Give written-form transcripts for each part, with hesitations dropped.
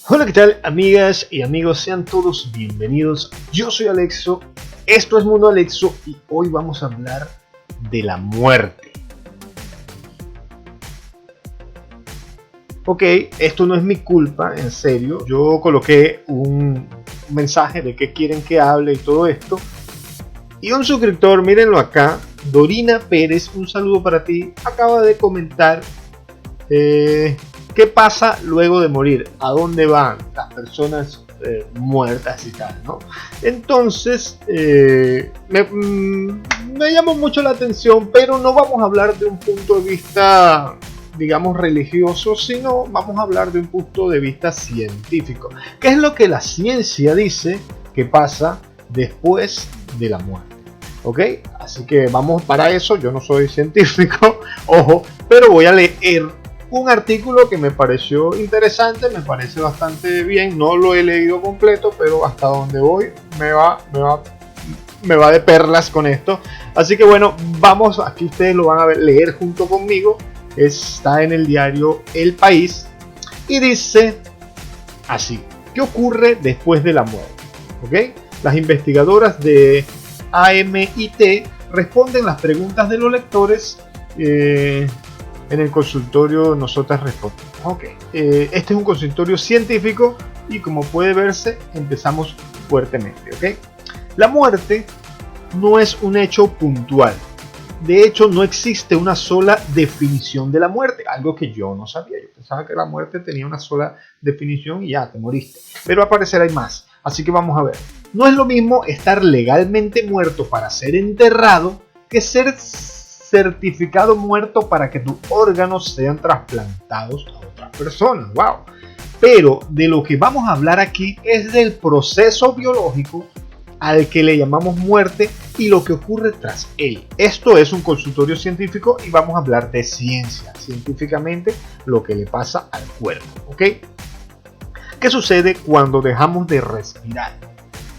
Hola, ¿qué tal, amigas y amigos? Sean todos bienvenidos. Yo soy Alexo, esto es Mundo Alexo y hoy vamos a hablar de la muerte. Ok, esto no es mi culpa, en serio. Yo coloqué un mensaje de qué quieren que hable y todo esto. Y un suscriptor, mírenlo acá, Dorina Pérez, un saludo para ti, acaba de comentar ¿qué pasa luego de morir? ¿A dónde van las personas muertas y tal, ¿no? Entonces, me llamó mucho la atención, pero no vamos a hablar de un punto de vista, digamos, religioso, sino vamos a hablar de un punto de vista científico. ¿Qué es lo que la ciencia dice que pasa después de la muerte? ¿Ok? Así que vamos para eso. Yo no soy científico, ojo, pero voy a leer un artículo que me pareció interesante, me parece bastante bien. No lo he leído completo, pero hasta donde voy me va de perlas con esto. Así que bueno, vamos, aquí ustedes lo van a leer junto conmigo. Está en el diario El País y dice así: ¿qué ocurre después de la muerte? ¿Ok? Las investigadoras de AMIT responden las preguntas de los lectores en el consultorio. Nosotras respondemos. Ok, este es un consultorio científico y como puede verse, empezamos fuertemente. Ok, la muerte no es un hecho puntual. De hecho, no existe una sola definición de la muerte, algo que yo no sabía. Yo pensaba que la muerte tenía una sola definición y ya te moriste, pero al parecer hay más. Así que vamos a ver. No es lo mismo estar legalmente muerto para ser enterrado que ser certificado muerto para que tus órganos sean trasplantados a otras personas. ¡Wow! Pero de lo que vamos a hablar aquí es del proceso biológico al que le llamamos muerte y lo que ocurre tras él. Esto es un consultorio científico y vamos a hablar de ciencia, científicamente, lo que le pasa al cuerpo. ¿Ok? ¿Qué sucede cuando dejamos de respirar?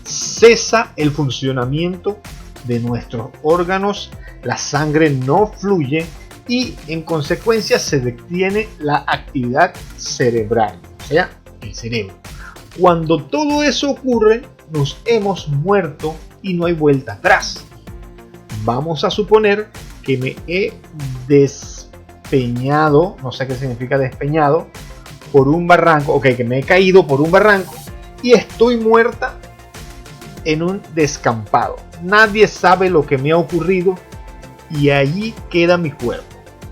Cesa el funcionamiento de nuestros órganos, la sangre no fluye y en consecuencia se detiene la actividad cerebral, o sea, el cerebro. Cuando todo eso ocurre, nos hemos muerto y no hay vuelta atrás. Vamos a suponer que me he despeñado, no sé qué significa despeñado, por un barranco, ok, que me he caído por un barranco y estoy muerta en un descampado. Nadie sabe lo que me ha ocurrido y allí queda mi cuerpo.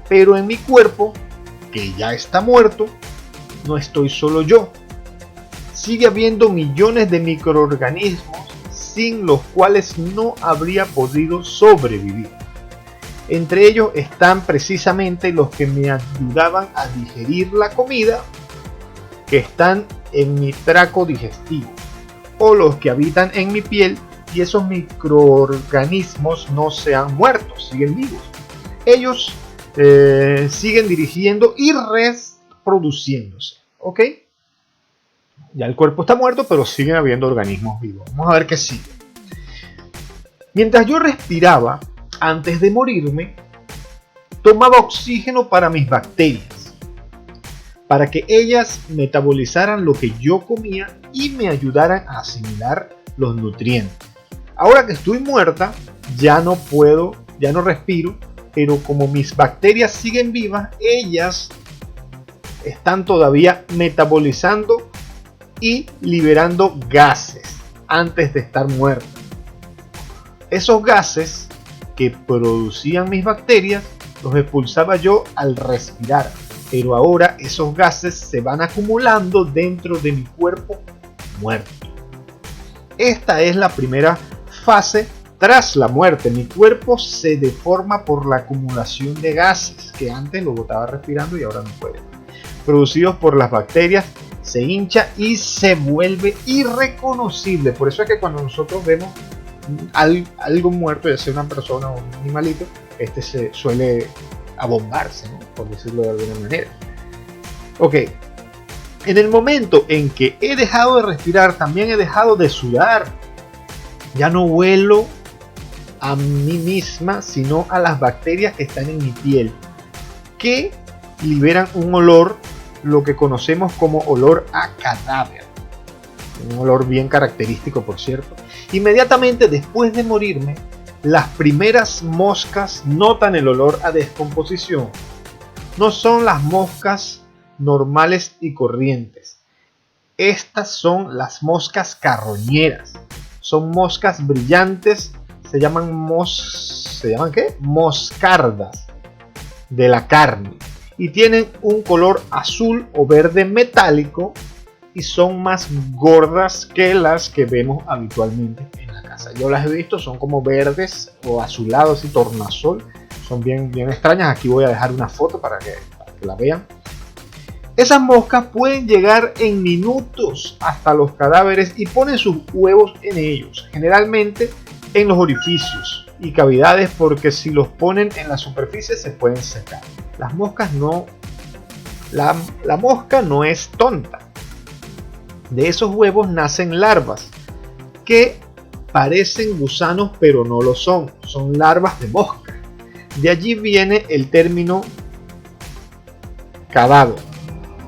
Pero en mi cuerpo, que ya está muerto, no estoy solo yo. Sigue habiendo millones de microorganismos sin los cuales no habría podido sobrevivir. Entre ellos están precisamente los que me ayudaban a digerir la comida, que están en mi tracto digestivo, o los que habitan en mi piel, y esos microorganismos no se han muerto, siguen vivos. Ellos siguen dirigiendo y reproduciéndose. ¿Ok? Ya el cuerpo está muerto, pero siguen habiendo organismos vivos. Vamos a ver qué sigue. Mientras yo respiraba, antes de morirme, tomaba oxígeno para mis bacterias, para que ellas metabolizaran lo que yo comía y me ayudaran a asimilar los nutrientes. Ahora que estoy muerta, ya no respiro, pero como mis bacterias siguen vivas, ellas están todavía metabolizando y liberando gases antes de estar muertas. Esos gases que producían mis bacterias los expulsaba yo al respirar, pero ahora esos gases se van acumulando dentro de mi cuerpo muerto. Esta es la primera fase tras la muerte. Mi cuerpo se deforma por la acumulación de gases que antes lo botaba respirando y ahora no puede. Producidos por las bacterias, se hincha y se vuelve irreconocible. Por eso es que cuando nosotros vemos algo muerto, ya sea una persona o un animalito, este se suele abombarse, ¿no? Por decirlo de alguna manera. Ok, en el momento en que he dejado de respirar, también he dejado de sudar. Ya no huelo a mí misma, sino a las bacterias que están en mi piel, que liberan un olor lo que conocemos como olor a cadáver. Un olor bien característico, por cierto. Inmediatamente después de morirme, las primeras moscas notan el olor a descomposición. No son las moscas normales y corrientes. Estas son las moscas carroñeras. Son moscas brillantes. Se llaman ¿qué? Moscardas de la carne. Y tienen un color azul o verde metálico. Y son más gordas que las que vemos habitualmente en la casa. Yo las he visto, son como verdes o azulados y tornasol. Son bien extrañas. Aquí voy a dejar una foto para que la vean. Esas moscas pueden llegar en minutos hasta los cadáveres y ponen sus huevos en ellos. Generalmente en los orificios y cavidades, porque si los ponen en la superficie se pueden secar. Las moscas no. La mosca no es tonta. De esos huevos nacen larvas que parecen gusanos pero no lo son. Son larvas de mosca. De allí viene el término cadáver.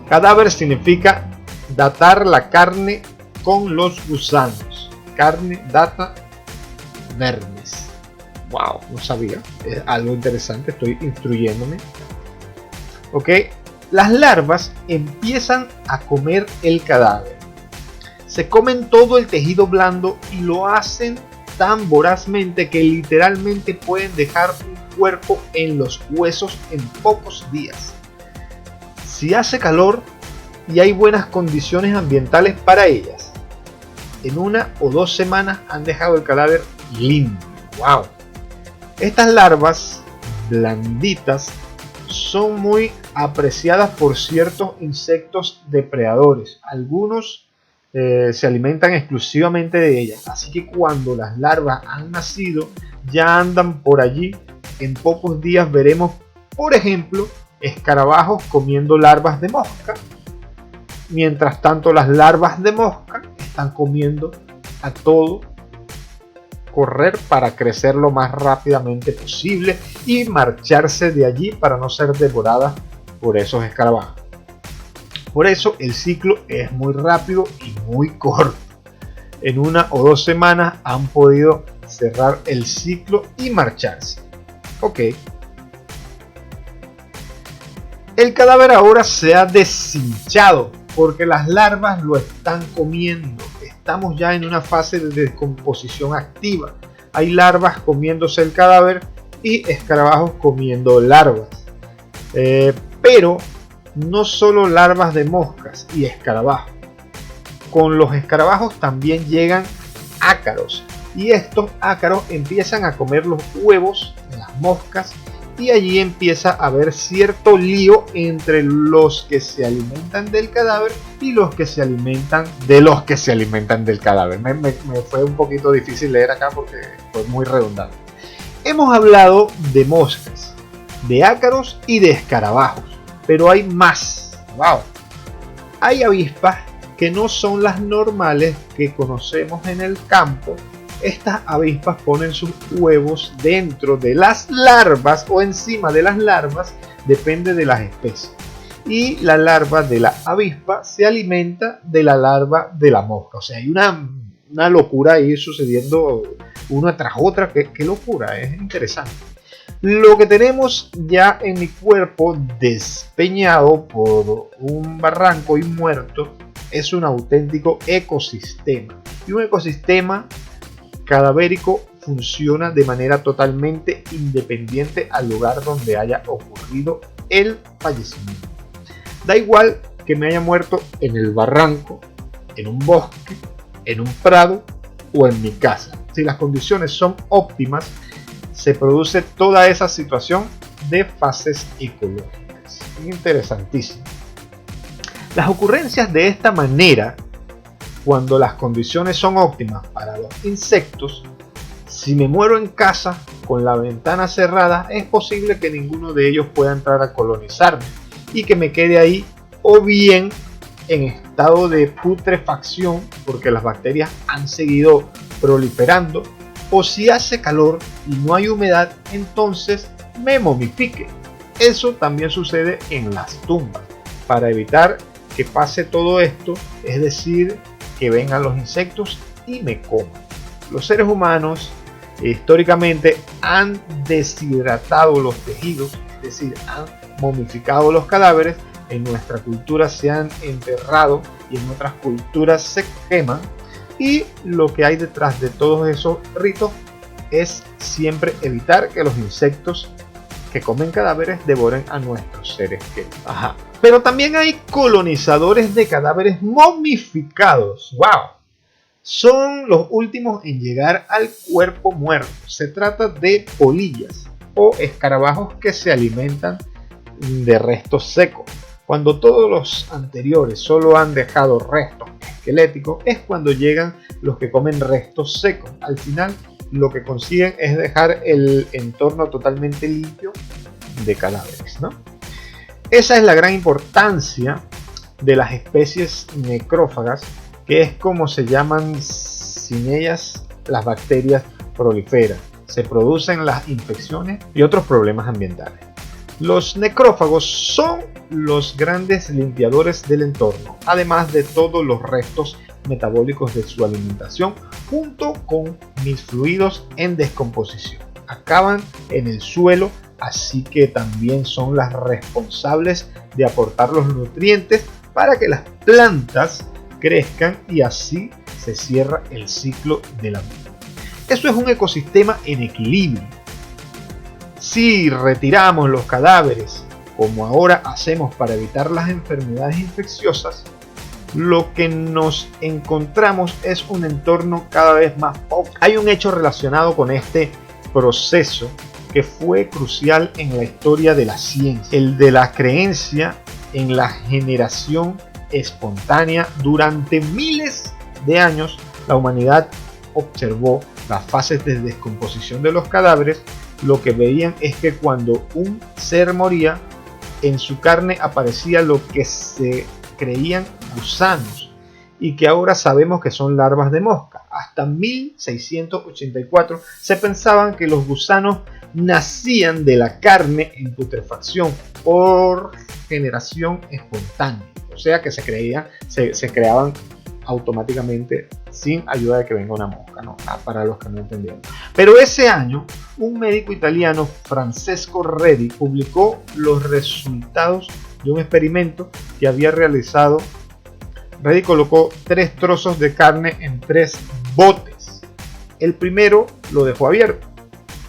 Cadáver significa datar la carne con los gusanos. Carne data vermes. Wow, no sabía. Es algo interesante, estoy instruyéndome. Ok, las larvas empiezan a comer el cadáver. Se comen todo el tejido blando y lo hacen tan vorazmente que literalmente pueden dejar un cuerpo en los huesos en pocos días. Si hace calor y hay buenas condiciones ambientales para ellas, en 1 o 2 semanas han dejado el cadáver limpio. ¡Wow! Estas larvas blanditas son muy apreciadas por ciertos insectos depredadores. Algunos se alimentan exclusivamente de ellas. Así que cuando las larvas han nacido, ya andan por allí. En pocos días veremos, por ejemplo, escarabajos comiendo larvas de mosca. Mientras tanto, las larvas de mosca están comiendo a todo correr para crecer lo más rápidamente posible y marcharse de allí para no ser devoradas por esos escarabajos. Por eso el ciclo es muy rápido y muy corto. En 1 o 2 semanas han podido cerrar el ciclo y marcharse. Ok. El cadáver ahora se ha deshinchado porque las larvas lo están comiendo. Estamos ya en una fase de descomposición activa. Hay larvas comiéndose el cadáver y escarabajos comiendo larvas. Pero no solo larvas de moscas y escarabajos. Con los escarabajos también llegan ácaros. Y estos ácaros empiezan a comer los huevos de las moscas. Y allí empieza a haber cierto lío entre los que se alimentan del cadáver y los que se alimentan de los que se alimentan del cadáver. Me fue un poquito difícil leer acá porque fue muy redundante. Hemos hablado de moscas, de ácaros y de escarabajos, pero hay más. ¡Wow! Hay avispas que no son las normales que conocemos en el campo. Estas avispas ponen sus huevos dentro de las larvas o encima de las larvas, depende de las especies. Y la larva de la avispa se alimenta de la larva de la mosca. O sea, hay una locura ahí sucediendo una tras otra. Qué locura, es interesante. Lo que tenemos ya en mi cuerpo despeñado por un barranco y muerto es un auténtico ecosistema. Y un ecosistema cadavérico funciona de manera totalmente independiente al lugar donde haya ocurrido el fallecimiento. Da igual que me haya muerto en el barranco, en un bosque, en un prado o en mi casa. Si las condiciones son óptimas, se produce toda esa situación de fases ecológicas. Interesantísimo. Las ocurrencias de esta manera, cuando las condiciones son óptimas para los insectos, si me muero en casa con la ventana cerrada, es posible que ninguno de ellos pueda entrar a colonizarme y que me quede ahí, o bien en estado de putrefacción porque las bacterias han seguido proliferando, o si hace calor y no hay humedad, entonces me momifique. Eso también sucede en las tumbas. para evitar que pase todo esto, es decir, que vengan los insectos y me coman. Los seres humanos históricamente han deshidratado los tejidos, es decir, han momificado los cadáveres. En nuestra cultura se han enterrado y en otras culturas se queman, y lo que hay detrás de todos esos ritos es siempre evitar que los insectos que comen cadáveres devoren a nuestros seres queridos. Ajá. Pero también hay colonizadores de cadáveres momificados. ¡Wow! Son los últimos en llegar al cuerpo muerto. Se trata de polillas o escarabajos que se alimentan de restos secos. Cuando todos los anteriores solo han dejado restos esqueléticos, es cuando llegan los que comen restos secos. Al final, lo que consiguen es dejar el entorno totalmente limpio de cadáveres, ¿no? Esa es la gran importancia de las especies necrófagas, que es como se llaman. Sin ellas las bacterias proliferan, se producen las infecciones y otros problemas ambientales. Los necrófagos son los grandes limpiadores del entorno, además de todos los restos metabólicos de su alimentación, junto con mis fluidos en descomposición. Acaban en el suelo, así que también son las responsables de aportar los nutrientes para que las plantas crezcan, y así se cierra el ciclo de la vida. Eso es un ecosistema en equilibrio. Si retiramos los cadáveres, como ahora hacemos para evitar las enfermedades infecciosas, lo que nos encontramos es un entorno cada vez más pobre. Hay un hecho relacionado con este proceso que fue crucial en la historia de la ciencia, el de la creencia en la generación espontánea. Durante miles de años, la humanidad observó las fases de descomposición de los cadáveres. Lo que veían es que cuando un ser moría, en su carne aparecía lo que se creían gusanos, y que ahora sabemos que son larvas de mosca. Hasta 1684 se pensaban que los gusanos nacían de la carne en putrefacción por generación espontánea, o sea que se creaban automáticamente sin ayuda de que venga una mosca, ¿no? Para los que no entendieron. Pero ese año, un médico italiano, Francesco Redi, publicó los resultados de un experimento que había realizado. Redi colocó 3 trozos de carne en 3 botes. El primero lo dejó abierto,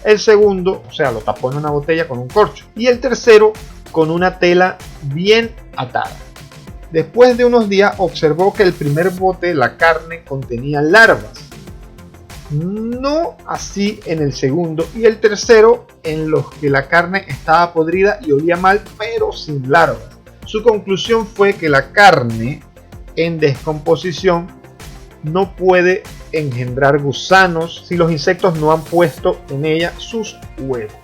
el segundo, o sea, lo tapó en una botella con un corcho, y el tercero con una tela bien atada. Después de unos días observó que el primer bote, la carne, contenía larvas. No así en el segundo y el tercero, en los que la carne estaba podrida y olía mal, pero sin larvas. Su conclusión fue que la carne en descomposición no puede engendrar gusanos si los insectos no han puesto en ella sus huevos.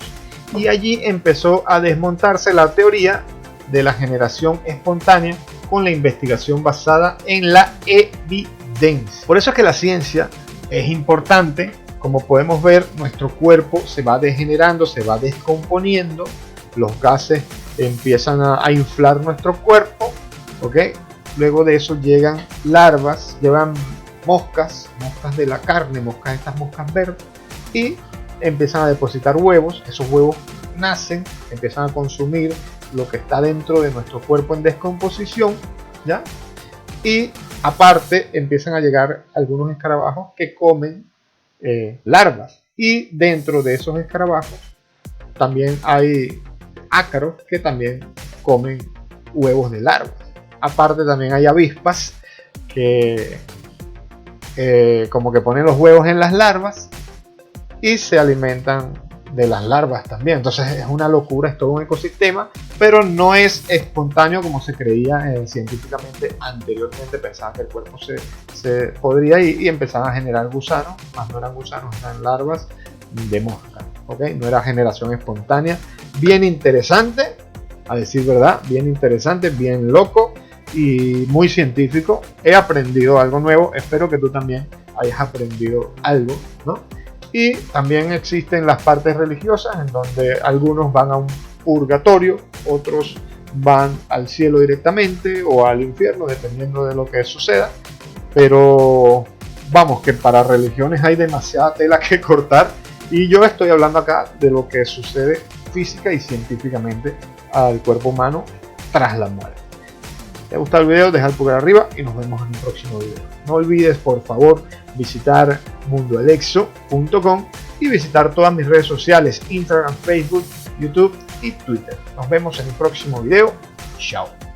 Y allí empezó a desmontarse la teoría de la generación espontánea, con la investigación basada en la evidencia. Por eso es que la ciencia es importante. Como podemos ver, nuestro cuerpo se va degenerando, se va descomponiendo, los gases empiezan a inflar nuestro cuerpo, ¿ok? Luego de eso llegan larvas, llevan moscas de la carne, estas moscas verdes, y empiezan a depositar huevos. Esos huevos nacen, empiezan a consumir lo que está dentro de nuestro cuerpo en descomposición, ¿ya? Y aparte empiezan a llegar algunos escarabajos que comen larvas, y dentro de esos escarabajos también hay ácaros que también comen huevos de larvas. Aparte también hay avispas que como que ponen los huevos en las larvas y se alimentan de las larvas también. Entonces es una locura, es todo un ecosistema, pero no es espontáneo como se creía científicamente anteriormente. Pensaban que el cuerpo se podría ir y empezaban a generar gusanos, más no eran gusanos, eran larvas de mosca, ¿okay? No era generación espontánea. Bien interesante, a decir verdad, bien interesante, bien loco y muy científico. He aprendido algo nuevo, espero que tú también hayas aprendido algo, ¿no? Y también existen las partes religiosas, en donde algunos van a un purgatorio, otros van al cielo directamente o al infierno, dependiendo de lo que suceda. Pero vamos, que para religiones hay demasiada tela que cortar, y yo estoy hablando acá de lo que sucede física y científicamente al cuerpo humano tras la muerte. Si te ha gustado el video, deja el pulgar arriba y nos vemos en un próximo video. No olvides, por favor, visitar mundoalexo.com y visitar todas mis redes sociales: Instagram, Facebook, YouTube y Twitter. Nos vemos en el próximo video. Chao.